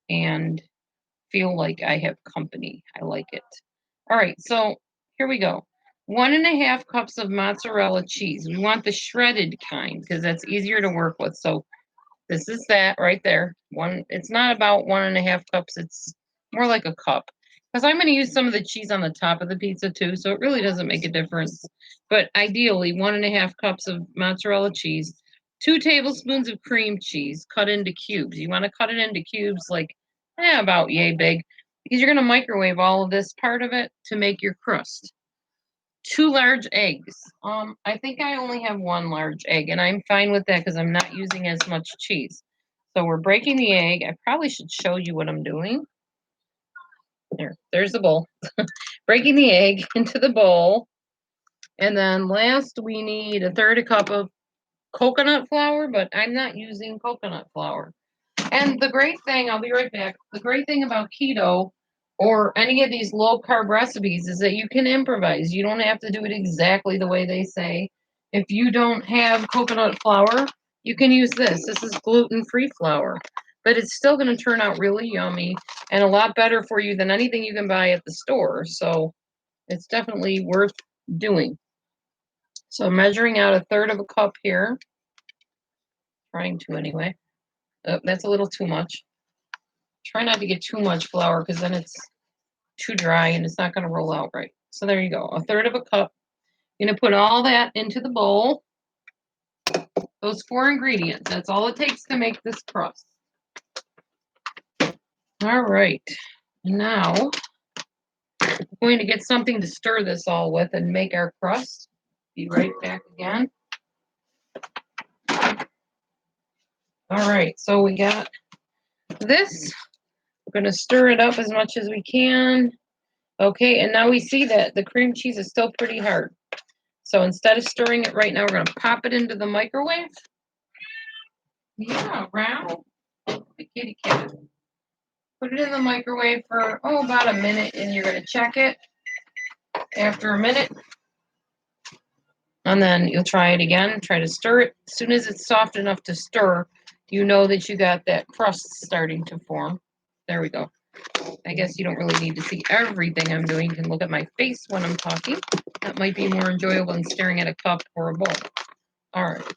and feel like I have company. I like it. All right, so here we go. 1.5 cups of mozzarella cheese. We want the shredded kind because that's easier to work with. So this is that right there. One. It's not about 1.5 cups. It's more like a cup because I'm going to use some of the cheese on the top of the pizza too. So it really doesn't make a difference. But ideally, 1.5 cups of mozzarella cheese, 2 tablespoons of cream cheese cut into cubes. You want to cut it into cubes like about yay big because you're going to microwave all of this part of it to make your crust. 2 large eggs. I think I only have 1 large egg, and I'm fine with that because I'm not using as much cheese. So we're breaking the egg. I probably should show you what I'm doing. There's the bowl. Breaking the egg into the bowl. And then last we need 1/3 cup of coconut flour, but I'm not using coconut flour. And the great thing, I'll be right back. The great thing about keto or any of these low carb recipes is that you can improvise. You don't have to do it exactly the way they say. If you don't have coconut flour, you can use this. This is gluten-free flour, but it's still going to turn out really yummy and a lot better for you than anything you can buy at the store. So it's definitely worth doing. So measuring out 1/3 cup here, trying to anyway. Oh, that's a little too much. Try not to get too much flour because then it's too dry and it's not going to roll out right. So there you go, 1/3 cup. You're going to put all that into the bowl. Those 4 ingredients. That's all it takes to make this crust. All right. Now we're going to get something to stir this all with and make our crust. Be right back again. All right. So we got this. We're going to stir it up as much as we can. Okay. And now we see that the cream cheese is still pretty hard. So instead of stirring it right now, we're going to pop it into the microwave. Yeah, round. The kitty cat. Put it in the microwave for, about a minute, and you're going to check it after a minute. And then you'll try it again. Try to stir it. As soon as it's soft enough to stir, you know that you got that crust starting to form. There we go. I guess you don't really need to see everything I'm doing. You can look at my face when I'm talking. That might be more enjoyable than staring at a cup or a bowl. All right.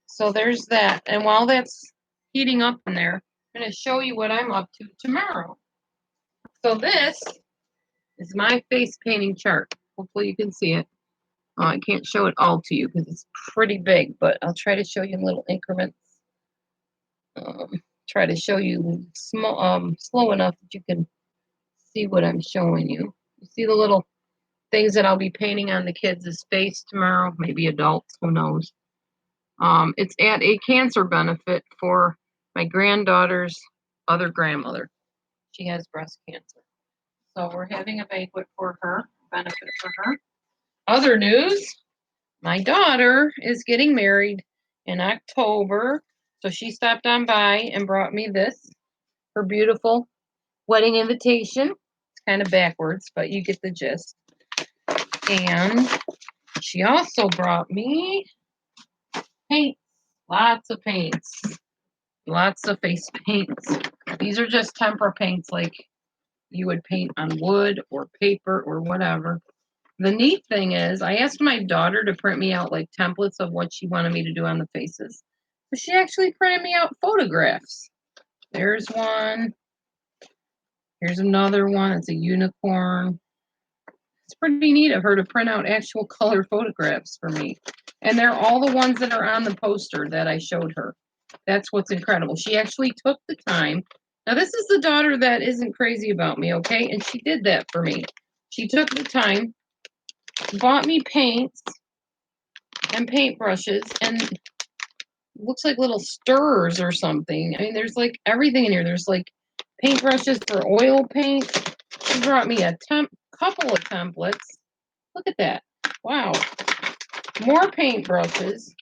So there's that. And while that's heating up in there, I'm going to show you what I'm up to tomorrow. So this is my face painting chart. Hopefully you can see it. I can't show it all to you because it's pretty big, but I'll try to show you in little increments. Try to show you slow enough that you can see what I'm showing you. You see the little things that I'll be painting on the kids' face tomorrow, maybe adults, who knows. It's at a cancer benefit for my granddaughter's other grandmother. She has breast cancer. So we're having a banquet for her, benefit for her. Other news, my daughter is getting married in October. So she stopped on by and brought me this, her beautiful wedding invitation. It's kind of backwards, but you get the gist. And she also brought me paints, lots of paints, lots of face paints. These are just tempera paints like you would paint on wood or paper or whatever. The neat thing is, I asked my daughter to print me out like templates of what she wanted me to do on the faces. But she actually printed me out photographs. There's one. Here's another one. It's a unicorn. It's pretty neat of her to print out actual color photographs for me. And they're all the ones that are on the poster that I showed her. That's what's incredible. She actually took the time. Now, this is the daughter that isn't crazy about me, okay? And she did that for me. She took the time, bought me paints and paintbrushes, and it looks like little stirrers or something. I mean, there's like everything in here. There's like paintbrushes for oil paint. She brought me a couple of templates. Look at that. Wow. More paintbrushes.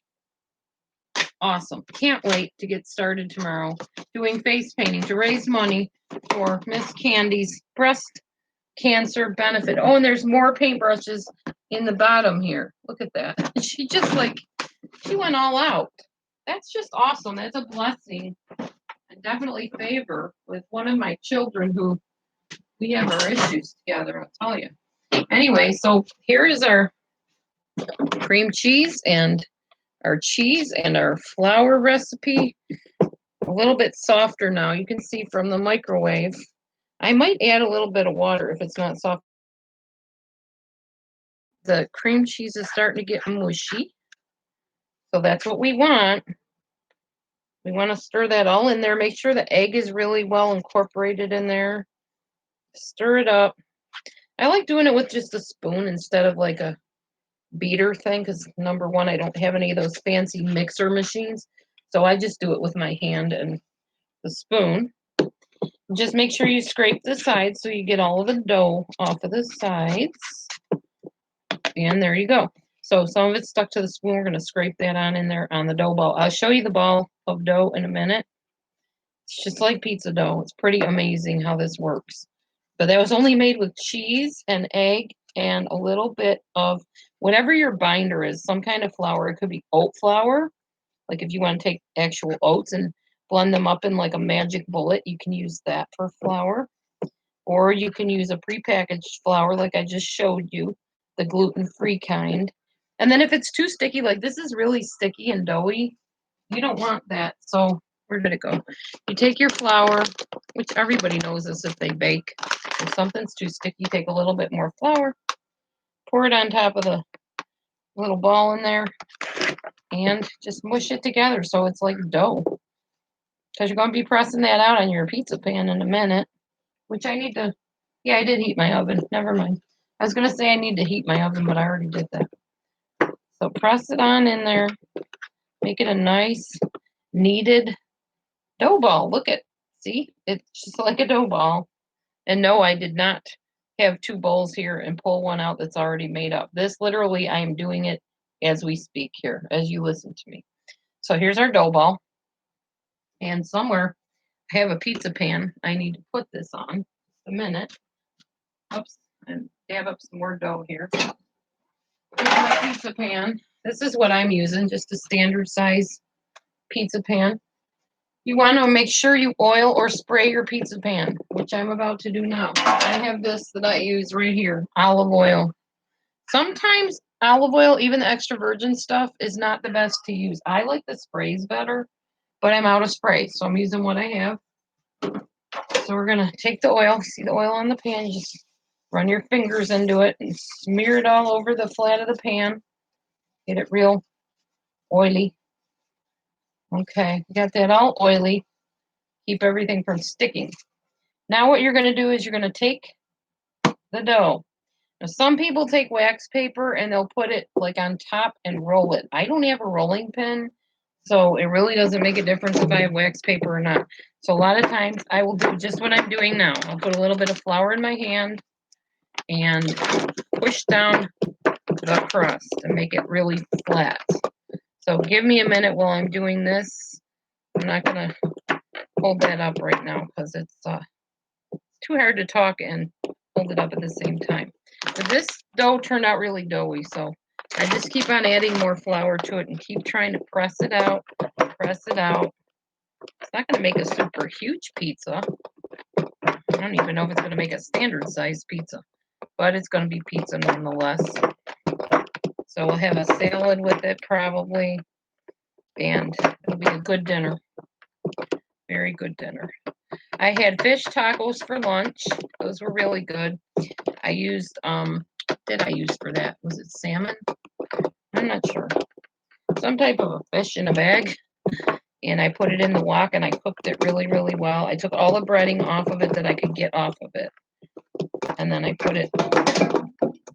Awesome. Can't wait to get started tomorrow doing face painting to raise money for Miss Candy's breast cancer benefit. Oh, and there's more paintbrushes in the bottom here. Look at that. She went all out. That's just awesome. That's a blessing I definitely favor with one of my children who we have our issues together, I'll tell you. Anyway, so here is our cream cheese and our flour recipe. A little bit softer now. You can see from the microwave. I might add a little bit of water if it's not soft. The cream cheese is starting to get mushy. So that's what we want. We want to stir that all in there. Make sure the egg is really well incorporated in there. Stir it up. I like doing it with just a spoon instead of like a beater thing because number one, I don't have any of those fancy mixer machines. So I just do it with my hand and the spoon. Just make sure you scrape the sides so you get all of the dough off of the sides. And there you go. So some of it's stuck to the spoon. We're going to scrape that on in there on the dough ball. I'll show you the ball of dough in a minute. It's just like pizza dough. It's pretty amazing how this works. But that was only made with cheese and egg and a little bit of whatever your binder is, some kind of flour. It could be oat flour. Like if you want to take actual oats and blend them up in like a magic bullet, you can use that for flour. Or you can use a prepackaged flour like I just showed you, the gluten-free kind. And then if it's too sticky, like this is really sticky and doughy, you don't want that. So where did it go? You take your flour, which everybody knows this if they bake. If something's too sticky, take a little bit more flour, pour it on top of the little ball in there, and just mush it together so it's like dough. Because you're going to be pressing that out on your pizza pan in a minute, which I need to, yeah, I did heat my oven. Never mind. I was going to say I need to heat my oven, but I already did that. So press it on in there. Make it a nice, kneaded dough ball. Look at, see, it's just like a dough ball. And no, I did not have two bowls here and pull one out that's already made up. This literally, I am doing it as we speak here, as you listen to me. So here's our dough ball. And somewhere I have a pizza pan. I need to put this on. Just a minute. Oops, and dab up some more dough here. Here's my pizza pan. This is what I'm using, just a standard size pizza pan. You want to make sure you oil or spray your pizza pan, which I'm about to do now. I have this that I use right here, olive oil. Sometimes olive oil, even the extra virgin stuff, is not the best to use. I like the sprays better, but I'm out of spray, so I'm using what I have. So we're going to take the oil. See the oil on the pan? You just run your fingers into it and smear it all over the flat of the pan. Get it real oily. Okay, got that all oily. Keep everything from sticking. Now what you're going to do is you're going to take the dough. Now some people take wax paper and they'll put it like on top and roll it. I don't have a rolling pin, so it really doesn't make a difference if I have wax paper or not. So a lot of times I will do just what I'm doing now. I'll put a little bit of flour in my hand and push down the crust and make it really flat. So give me a minute while I'm doing this. I'm not going to hold that up right now because it's too hard to talk and hold it up at the same time. But this dough turned out really doughy, so I just keep on adding more flour to it and keep trying to press it out, press it out. It's not going to make a super huge pizza. I don't even know if it's going to make a standard size pizza, but it's going to be pizza nonetheless. So we'll have a salad with it probably, and it'll be a good dinner. Very good dinner. I had fish tacos for lunch. Those were really good. I used, what did I use for that? Was it salmon? I'm not sure. Some type of a fish in a bag. And I put it in the wok and I cooked it really, really well. I took all the breading off of it that I could get off of it. And then I put it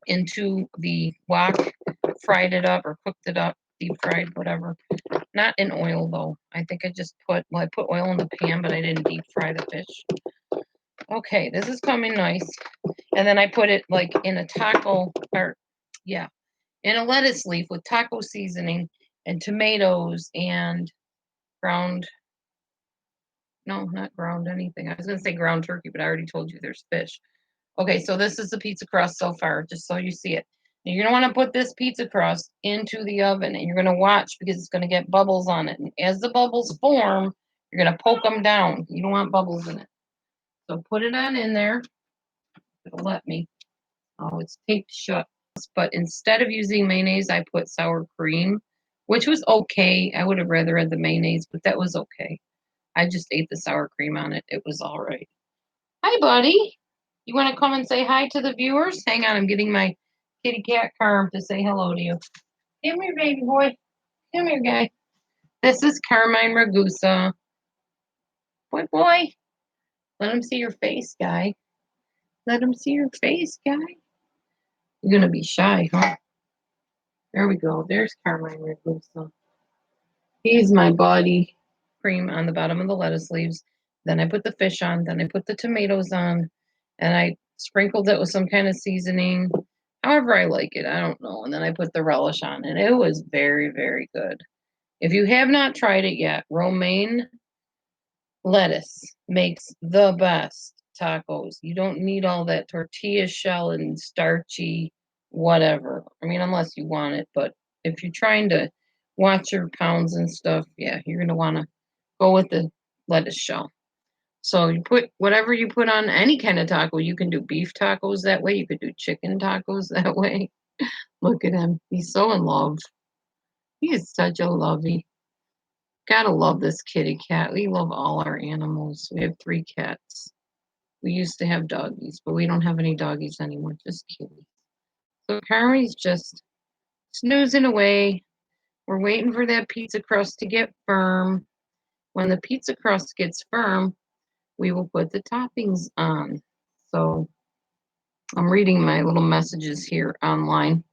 into the wok, fried it up or cooked it up, deep fried, whatever. Not in oil though. I think I just put, well, I put oil in the pan, but I didn't deep fry the fish. Okay, this is coming nice. And then I put it like in a taco, or yeah, in a lettuce leaf with taco seasoning and tomatoes and ground, no, not ground anything. I was going to say ground turkey, but I already told you there's fish. Okay, so this is the pizza crust so far, just so you see it. Now you're going to want to put this pizza crust into the oven and you're going to watch because it's going to get bubbles on it. And as the bubbles form, You're going to poke them down. You don't want bubbles in it. So put it on in there. It'll let me. Oh, it's taped shut. But instead of using mayonnaise, I put sour cream, which was okay. I would have rather had the mayonnaise, but that was okay. I just ate the sour cream on it. It was all right. Hi, buddy. You want to come and say hi to the viewers? Hang on, I'm getting my kitty cat Carm to say hello to you. Come here, baby boy. Come here, guy. This is Carmine Ragusa. Boy, boy. Let him see your face, guy. Let him see your face, guy. You're going to be shy, huh? There we go. There's Carmine Ragusa. He's my buddy. Cream on the bottom of the lettuce leaves. Then I put the fish on. Then I put the tomatoes on. And I sprinkled it with some kind of seasoning. However I like it. I don't know. And then I put the relish on. And it was very, very good. If you have not tried it yet, romaine lettuce makes the best tacos. You don't need all that tortilla shell and starchy whatever. I mean, unless you want it. But if you're trying to watch your pounds and stuff, yeah, you're going to want to go with the lettuce shell. So you put whatever you put on any kind of taco. You can do beef tacos that way. You could do chicken tacos that way. Look at him. He's so in love. He is such a lovey. Gotta love this kitty cat. We love all our animals. We have 3 cats. We used to have doggies, but we don't have any doggies anymore, just kitties. So Carly's just snoozing away. We're waiting for that pizza crust to get firm. When the pizza crust gets firm, we will put the toppings on. So I'm reading my little messages here online.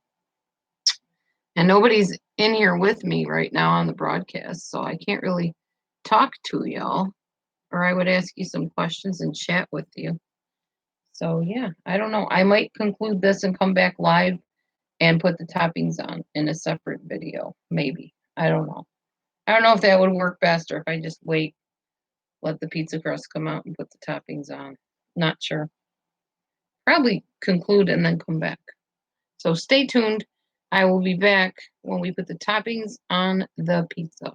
And nobody's in here with me right now on the broadcast, so I can't really talk to y'all. Or I would ask you some questions and chat with you. So yeah, I don't know. I might conclude this and come back live and put the toppings on in a separate video. Maybe. I don't know. I don't know if that would work best or if I just wait, let the pizza crust come out and put the toppings on. Not sure. Probably conclude and then come back. So stay tuned. I will be back when we put the toppings on the pizza.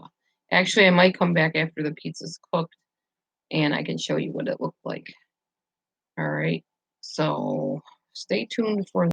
Actually, I might come back after the pizza's cooked and I can show you what it looked like. All right. So stay tuned for